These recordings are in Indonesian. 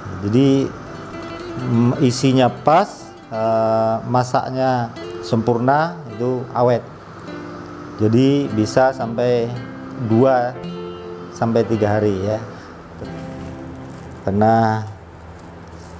Jadi isinya pas, masaknya sempurna, itu awet. Jadi bisa sampai 2 sampai 3 hari ya. Karena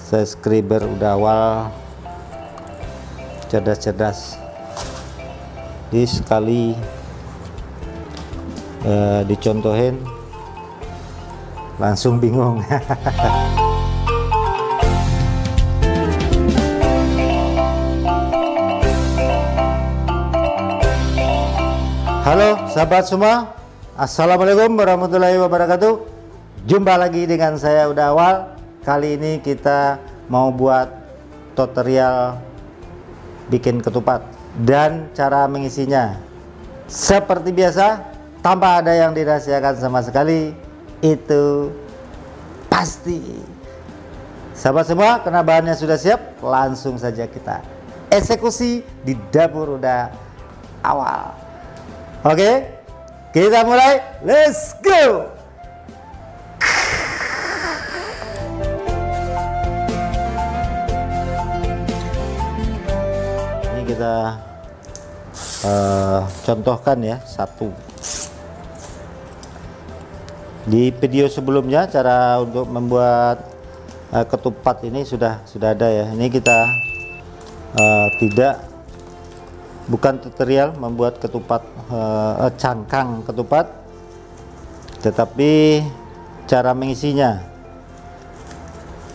subscriber udah awal cerdas-cerdas. Jadi sekali dicontohin langsung bingung. Halo sahabat semua, assalamualaikum warahmatullahi wabarakatuh. Jumpa lagi dengan saya Udah Awal. Kali ini kita mau buat tutorial bikin ketupat dan cara mengisinya. Seperti biasa, tanpa ada yang dirahasiakan sama sekali, itu pasti. Sahabat semua, karena bahannya sudah siap, langsung saja kita eksekusi di dapur Udah Awal. Oke, kita mulai. Let's go. Ini kita contohkan ya, satu. Di video sebelumnya cara untuk membuat ketupat ini sudah ada ya. Ini kita bukan tutorial membuat ketupat, cangkang ketupat, tetapi cara mengisinya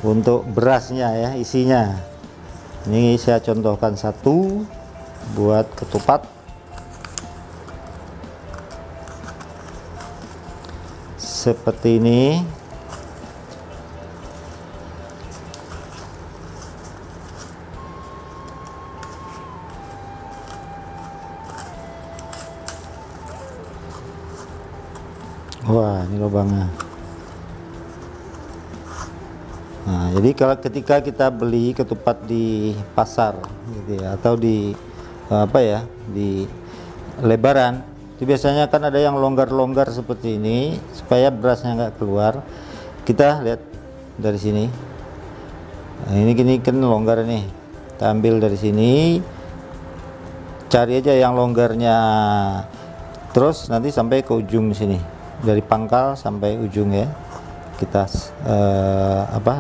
untuk berasnya ya, isinya. Ini saya contohkan satu buat ketupat. Seperti ini. Wah, ini lubangnya. Nah, jadi kalau ketika kita beli ketupat di pasar gitu ya, atau di di lebaran, itu biasanya kan ada yang longgar-longgar seperti ini supaya berasnya nggak keluar. Kita lihat dari sini. Nah, ini gini kan longgar nih. Kita ambil dari sini, cari aja yang longgarnya, terus nanti sampai ke ujung sini. Dari pangkal sampai ujung ya, kita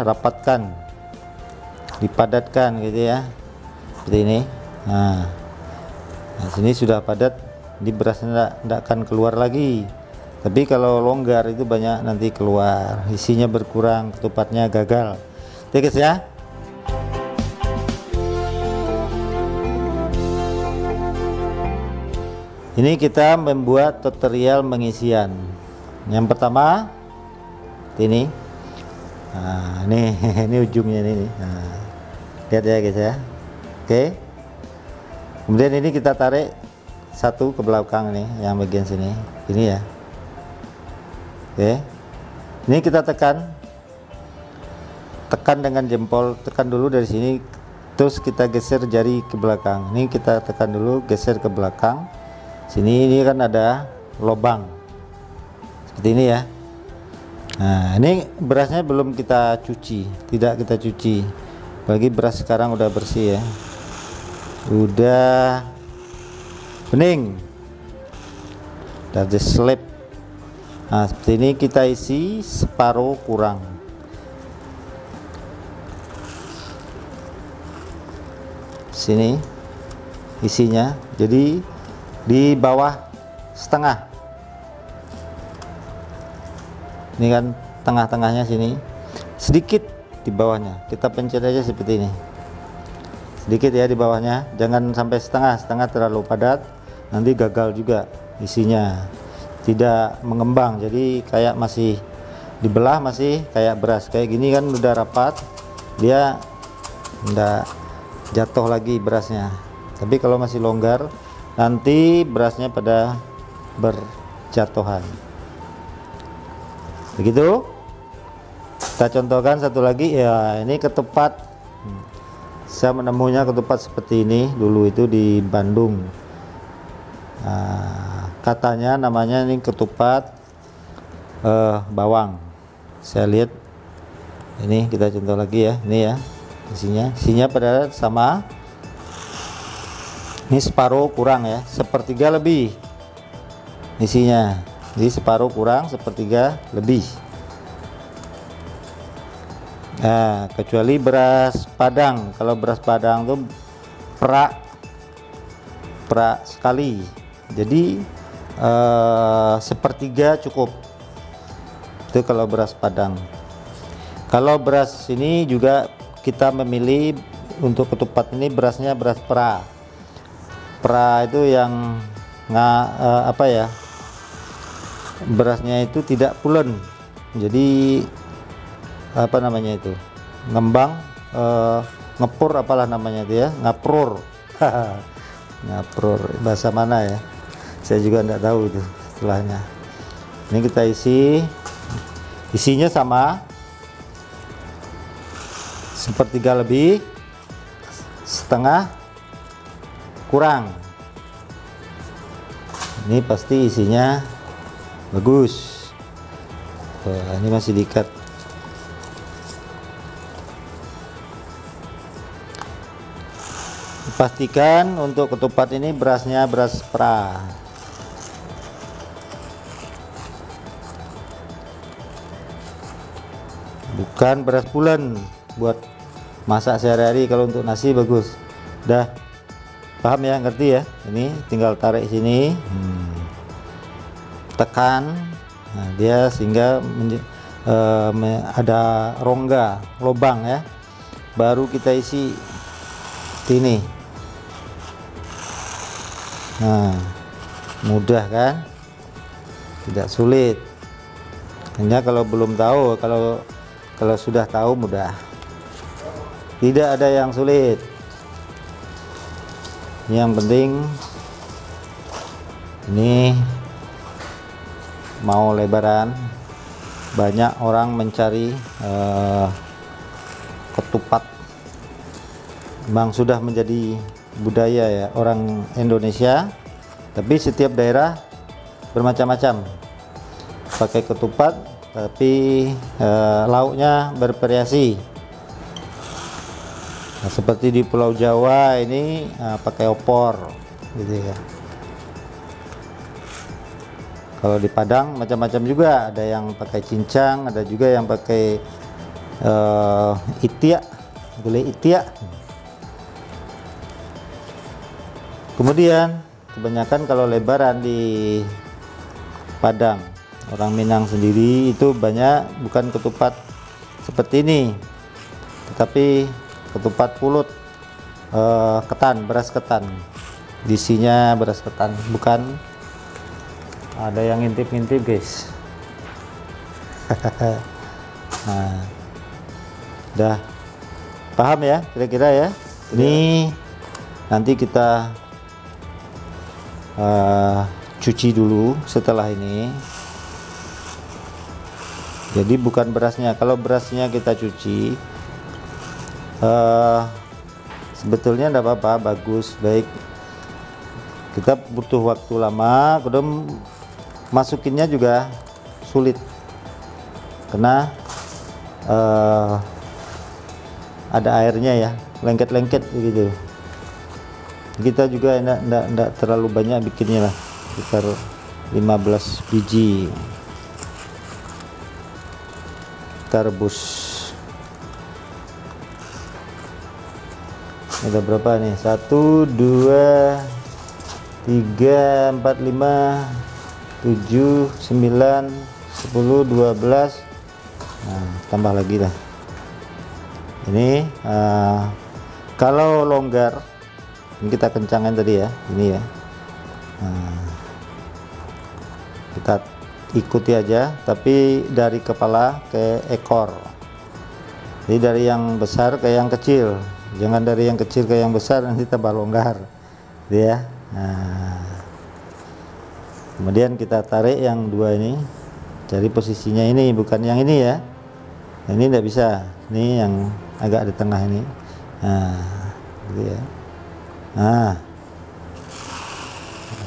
rapatkan, dipadatkan gitu ya, seperti ini. Nah, sini sudah padat, di berasnya tidak akan keluar lagi. Tapi kalau longgar itu banyak nanti keluar, isinya berkurang, ketupatnya gagal. Oke guys ya. Ini kita membuat tutorial mengisian. Yang pertama ini, nah, ini ujungnya ini. Nah, lihat ya guys ya. Oke. Kemudian ini kita tarik satu ke belakang nih, yang bagian sini. Ini ya. Oke. Ini kita tekan dengan jempol, tekan dulu dari sini, terus kita geser jari ke belakang. Ini kita tekan dulu, geser ke belakang. Sini ini kan ada lubang. Seperti ini ya. Nah, ini berasnya belum kita cuci, tidak kita cuci. Bagi beras sekarang udah bersih ya, udah bening, udah diselip. Nah, seperti ini kita isi separuh kurang. Sini isinya, jadi di bawah setengah. Ini kan tengah-tengahnya sini, sedikit di bawahnya kita pencet aja seperti ini, sedikit ya di bawahnya, jangan sampai setengah terlalu padat, nanti gagal juga isinya, tidak mengembang, jadi kayak masih dibelah, masih kayak beras kayak gini kan, udah rapat, dia enggak jatuh lagi berasnya. Tapi kalau masih longgar, nanti berasnya pada berjatuhan. Begitu. Kita contohkan satu lagi ya, ini ketupat. Saya menemunya ketupat seperti ini dulu itu di Bandung. Nah, katanya namanya ini ketupat bawang. Saya lihat Ini kita contoh lagi ya, ini ya isinya pada sama. Ini separuh kurang ya, sepertiga lebih isinya. Jadi separuh kurang sepertiga lebih. Nah, kecuali beras padang. Kalau beras padang tuh perak sekali. Jadi sepertiga cukup. Itu kalau beras padang. Kalau beras ini juga kita memilih untuk ketupat ini berasnya beras pra. Pra itu yang apa ya? Berasnya itu tidak pulen. Jadi apa namanya itu? Ngembang, ngepur apalah namanya itu ya, ngaprur. Ngaprur bahasa mana ya? Saya juga enggak tahu itu istilahnya. Ini kita isinya sama. Sepertiga lebih, setengah kurang. Ini pasti isinya bagus. Wah, ini masih diikat. Pastikan untuk ketupat ini berasnya beras pra. Bukan beras pulen. Buat masak sehari-hari, kalau untuk nasi bagus. Dah paham ya, ngerti ya? Ini tinggal tarik sini, tekan, nah, dia sehingga ada rongga, lubang ya. Baru kita isi ini. Nah, mudah kan? Tidak sulit. Hanya kalau belum tahu, kalau sudah tahu mudah. Tidak ada yang sulit. Yang penting ini mau lebaran, banyak orang mencari ketupat. Memang sudah menjadi budaya ya orang Indonesia, tapi setiap daerah bermacam-macam pakai ketupat, tapi lauknya bervariasi. Nah, seperti di Pulau Jawa ini pakai opor gitu ya. Kalau di Padang macam-macam juga, ada yang pakai cincang, ada juga yang pakai itiak, gulai itiak. Kemudian kebanyakan kalau lebaran di Padang, orang Minang sendiri itu banyak bukan ketupat seperti ini, tetapi ketupat pulut ketan, beras ketan. Isinya beras ketan, bukan ada yang ngintip-ngintip guys. Nah, udah paham ya kira-kira ya. Ini nanti kita cuci dulu setelah ini. Jadi bukan berasnya, kalau berasnya kita cuci sebetulnya enggak apa-apa, bagus, baik. Kita butuh waktu lama, kemudian masukinnya juga sulit karena ada airnya ya, lengket-lengket begitu. Kita juga enggak terlalu banyak bikinnya lah, sekitar 15 biji. Kita rebus. Ada berapa nih? 1, 2, 3, 4, 5, 7, 9, 10, 12. Nah, tambah lagi lah. Ini kalau longgar, ini kita kencangin tadi ya, ini ya. Nah, kita ikuti aja, tapi dari kepala ke ekor. Jadi dari yang besar ke yang kecil. Jangan dari yang kecil ke yang besar, nanti tambah longgar ya. Nah, kemudian kita tarik yang dua ini, cari posisinya ini, bukan yang ini ya. Ini tidak bisa, ini yang agak di tengah ini. Nah, gitu ya. Nah,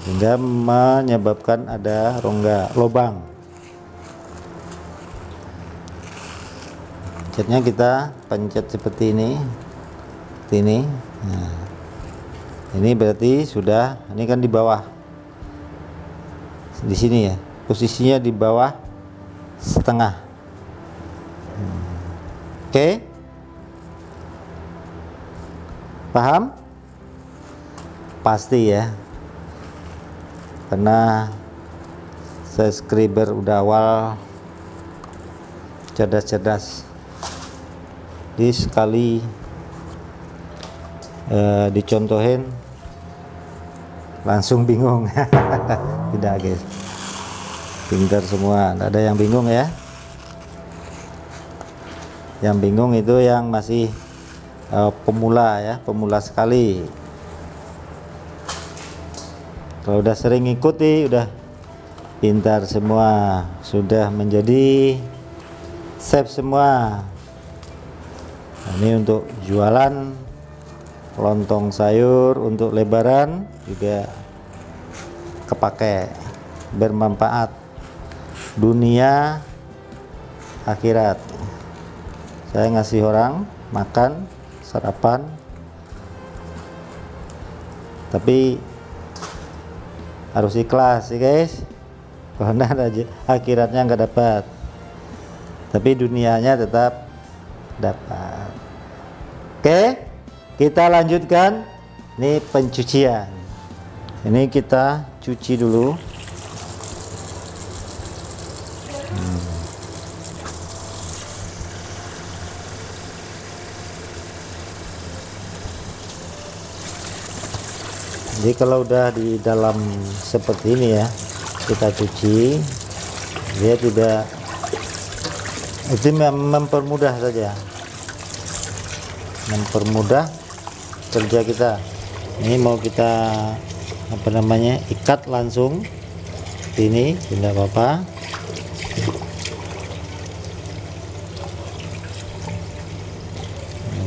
sehingga menyebabkan ada rongga, lubang. pencetnya kita pencet seperti ini, nah, ini berarti sudah, ini kan di bawah, di sini ya, posisinya di bawah setengah. Oke, paham? Pasti ya, karena subscriber udah awal cerdas-cerdas, jadi sekali dicontohin langsung bingung. Tidak guys, pintar semua, tidak ada yang bingung ya. Yang bingung itu yang masih pemula ya, pemula sekali. Kalau udah sering ngikuti, udah pintar semua, sudah menjadi chef semua. Nah, ini untuk jualan lontong sayur, untuk lebaran juga kepake, bermanfaat dunia akhirat. Saya ngasih orang makan sarapan, tapi harus ikhlas ya guys, karena akhiratnya nggak dapat, tapi dunianya tetap dapat. Oke, kita lanjutkan. Ini pencucian, ini kita cuci dulu. Jadi kalau udah di dalam seperti ini ya, kita cuci, dia tidak, itu mempermudah saja, mempermudah kerja kita. Ini mau kita apa namanya, ikat langsung ini tidak apa-apa.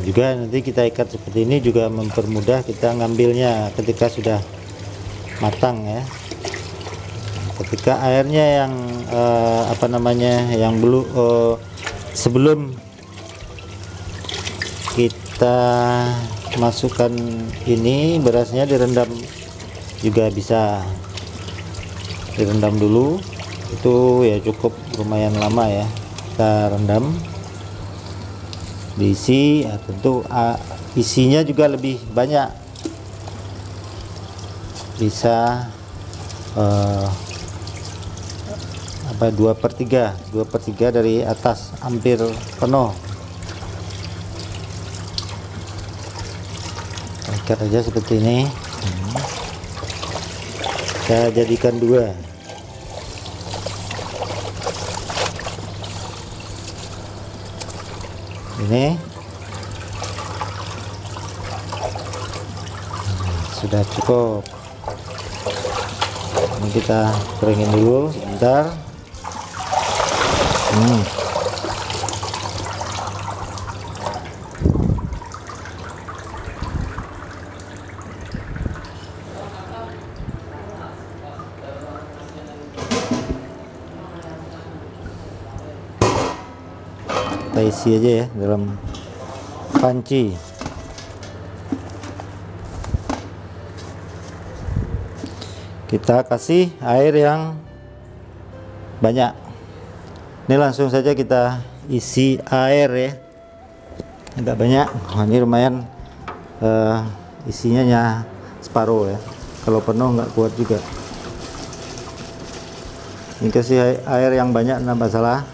Juga nanti kita ikat seperti ini juga mempermudah kita ngambilnya ketika sudah matang ya. Ketika airnya yang apa namanya, yang belum sebelum kita masukkan ini berasnya, direndam juga bisa, direndam dulu. Itu ya cukup lumayan lama ya, kita rendam, diisi ya, tentu isinya juga lebih banyak, bisa apa 2/3 dari atas, hampir penuh. Ikat aja seperti ini. Saya jadikan 2. Ini sudah cukup. Ini kita keringin dulu sebentar. Kita isi aja ya dalam panci. Kita kasih air yang banyak. Ini langsung saja kita isi air ya, agak banyak. Nah, ini lumayan, isinya separuh ya, kalau penuh nggak kuat juga. Ini kasih air yang banyak, nggak masalah.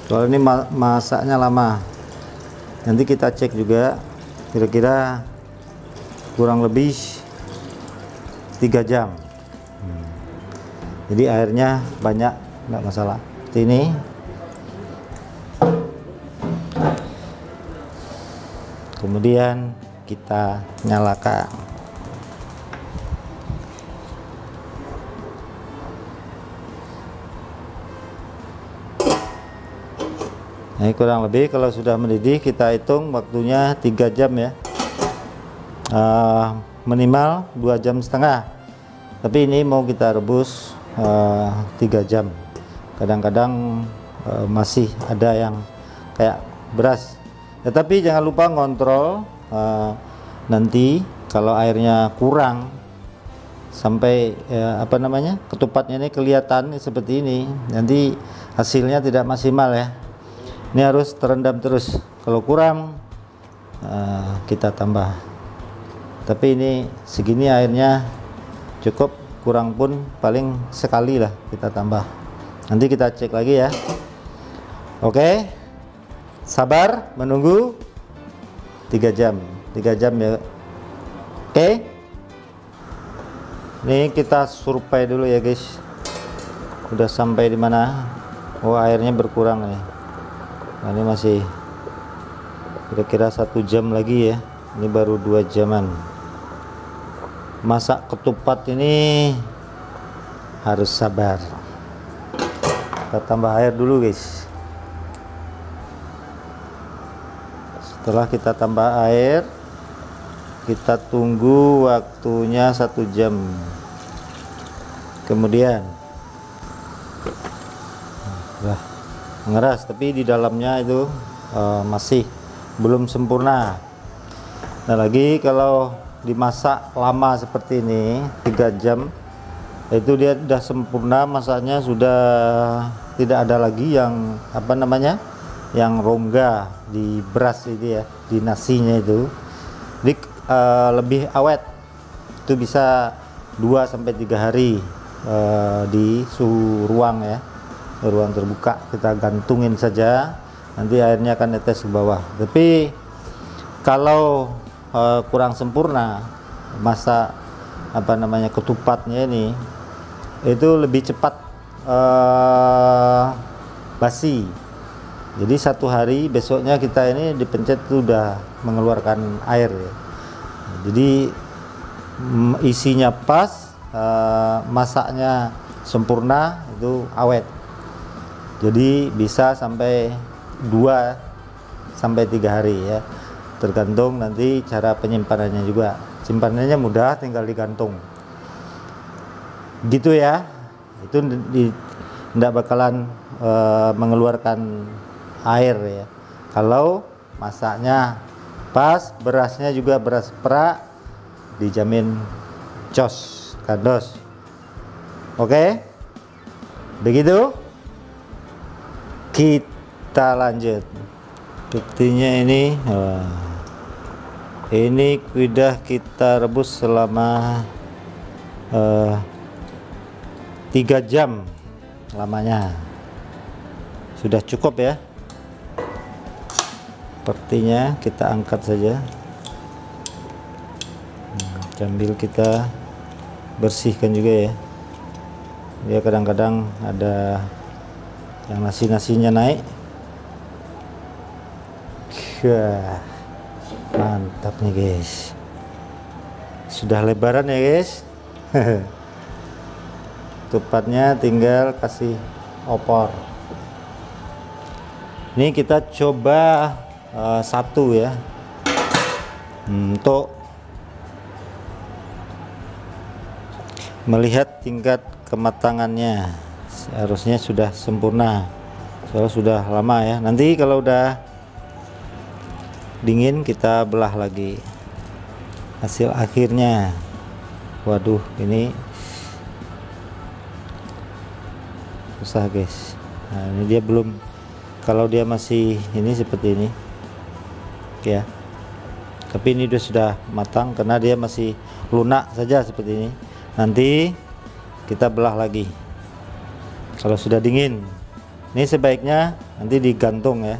Kalau ini masaknya lama, nanti kita cek juga, kira-kira kurang lebih 3 jam. Jadi airnya banyak, nggak masalah. Seperti ini. Kemudian kita nyalakan. Ini kurang lebih kalau sudah mendidih, kita hitung waktunya 3 jam ya, minimal 2,5 jam. Tapi ini mau kita rebus 3 jam. Kadang-kadang masih ada yang kayak beras. Tetapi jangan lupa ngontrol nanti kalau airnya kurang sampai apa namanya, ketupatnya ini kelihatan seperti ini, nanti hasilnya tidak maksimal ya. Ini harus terendam terus. Kalau kurang kita tambah. Tapi ini segini airnya cukup, kurang pun paling sekali lah kita tambah. Nanti kita cek lagi ya. Oke, sabar menunggu 3 jam ya. Oke, ini kita survei dulu ya guys, udah sampai di mana. Oh, airnya berkurang nih. Nah, ini masih kira-kira 1 jam lagi ya. Ini baru 2 jaman. Masak ketupat ini harus sabar. Kita tambah air dulu guys. Setelah kita tambah air, kita tunggu waktunya 1 jam. Kemudian mengeras, tapi di dalamnya itu masih belum sempurna. Nah, lagi kalau dimasak lama seperti ini 3 jam, itu dia sudah sempurna masaknya, sudah tidak ada lagi yang apa namanya, yang rongga di beras itu ya, di nasinya itu. Jadi lebih awet, itu bisa 2 sampai 3 hari di suhu ruang ya, ruang terbuka. Kita gantungin saja, nanti airnya akan netes ke bawah. Tapi kalau kurang sempurna masak apa namanya, ketupatnya ini, itu lebih cepat basi. Jadi 1 hari besoknya kita ini dipencet itu udah mengeluarkan air ya. Jadi isinya pas, masaknya sempurna, itu awet. Jadi bisa sampai 2 sampai 3 hari ya, tergantung nanti cara penyimpanannya juga. Simpanannya mudah, tinggal digantung gitu ya. Itu tidak bakalan mengeluarkan air ya, kalau masaknya pas, berasnya juga beras perak, dijamin jos kandos. Oke, begitu. Kita lanjut. Buktinya ini sudah kita rebus selama 3 jam lamanya. Sudah cukup ya. Sepertinya kita angkat saja, sambil kita bersihkan juga ya. Dia kadang-kadang ada yang nasinya naik. Mantap nih guys, sudah lebaran ya guys. Tupatnya tinggal kasih opor. Ini kita coba 1 ya, untuk melihat tingkat kematangannya. Seharusnya sudah sempurna, soalnya sudah lama ya. Nanti kalau udah dingin kita belah lagi hasil akhirnya. Waduh, ini susah guys. Nah, ini dia belum, kalau dia masih ini seperti ini ya, tapi ini sudah matang karena dia masih lunak saja seperti ini. Nanti kita belah lagi kalau sudah dingin. Ini sebaiknya nanti digantung ya.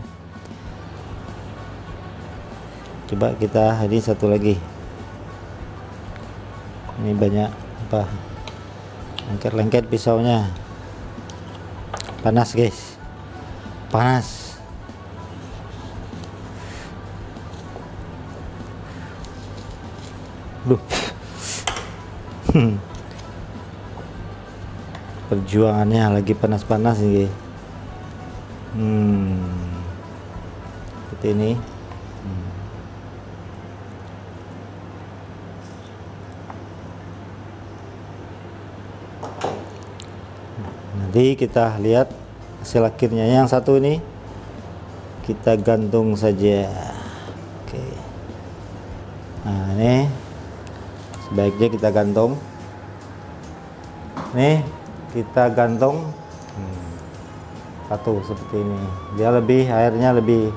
Coba kita ini 1 lagi. Ini banyak apa, lengket-lengket pisaunya. Panas guys, panas. Duh. Perjuangannya lagi panas-panas nih. Seperti ini. Nanti kita lihat hasil akhirnya. Yang 1 ini kita gantung saja. Oke. Nah, ini sebaiknya kita gantung. Nih, kita gantung satu seperti ini. Dia lebih, airnya lebih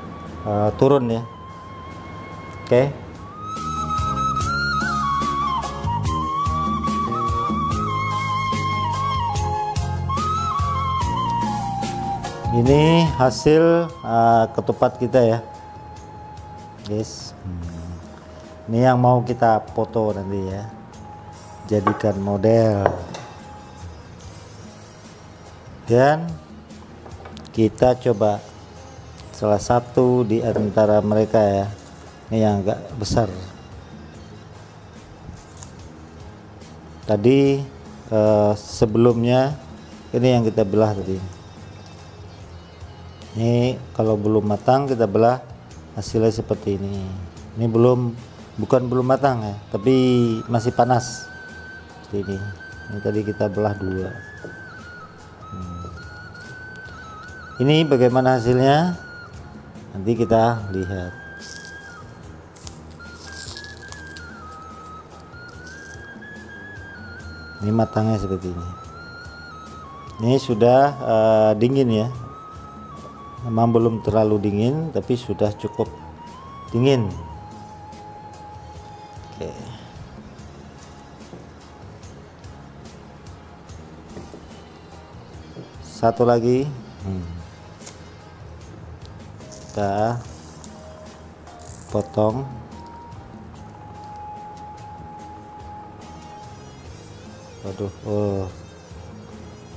turun ya. Oke. Ini hasil ketupat kita ya, guys. Ini yang mau kita foto nanti ya, jadikan model. Dan kita coba salah satu di antara mereka ya. Ini yang agak besar. Tadi sebelumnya ini yang kita belah tadi. Ini kalau belum matang kita belah, hasilnya seperti ini. Ini bukan belum matang ya, tapi masih panas seperti ini. Ini tadi kita belah dua. Ini bagaimana hasilnya? Nanti kita lihat. Ini matangnya seperti ini. Ini sudah dingin ya. Memang belum terlalu dingin, tapi sudah cukup dingin. Oke. Satu lagi. Kita potong. Waduh,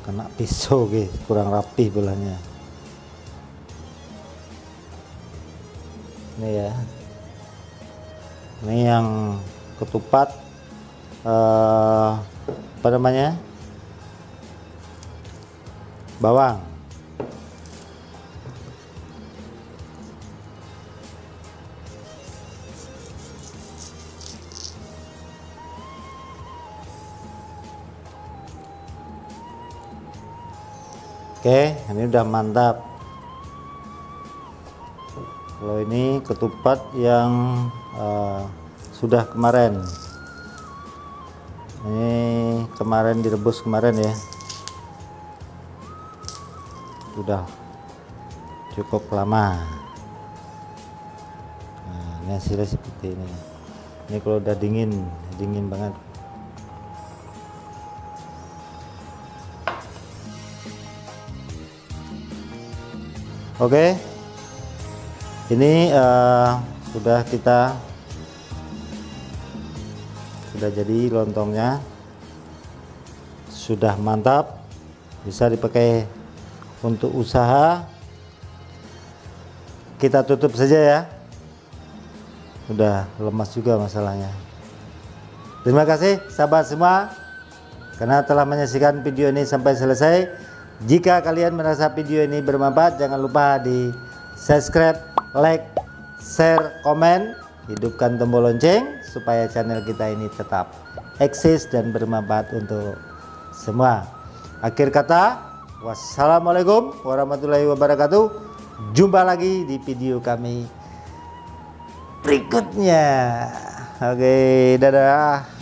kena pisau guys, kurang rapi belahnya. Ini ya, ini yang ketupat apa namanya, bawang. Oke, ini udah mantap. Kalau ini ketupat yang sudah kemarin, ini kemarin direbus kemarin ya, sudah cukup lama. Nah, ini hasilnya seperti ini. Ini kalau udah dingin, dingin banget. Oke. Ini sudah jadi lontongnya, sudah mantap, bisa dipakai untuk usaha. Kita tutup saja ya, udah lemas juga masalahnya. Terima kasih sahabat semua karena telah menyaksikan video ini sampai selesai. Jika kalian merasa video ini bermanfaat, jangan lupa di subscribe, like, share, komen, hidupkan tombol lonceng supaya channel kita ini tetap eksis dan bermanfaat untuk semua. Akhir kata, wassalamualaikum warahmatullahi wabarakatuh. Jumpa lagi di video kami berikutnya. Oke, dadah.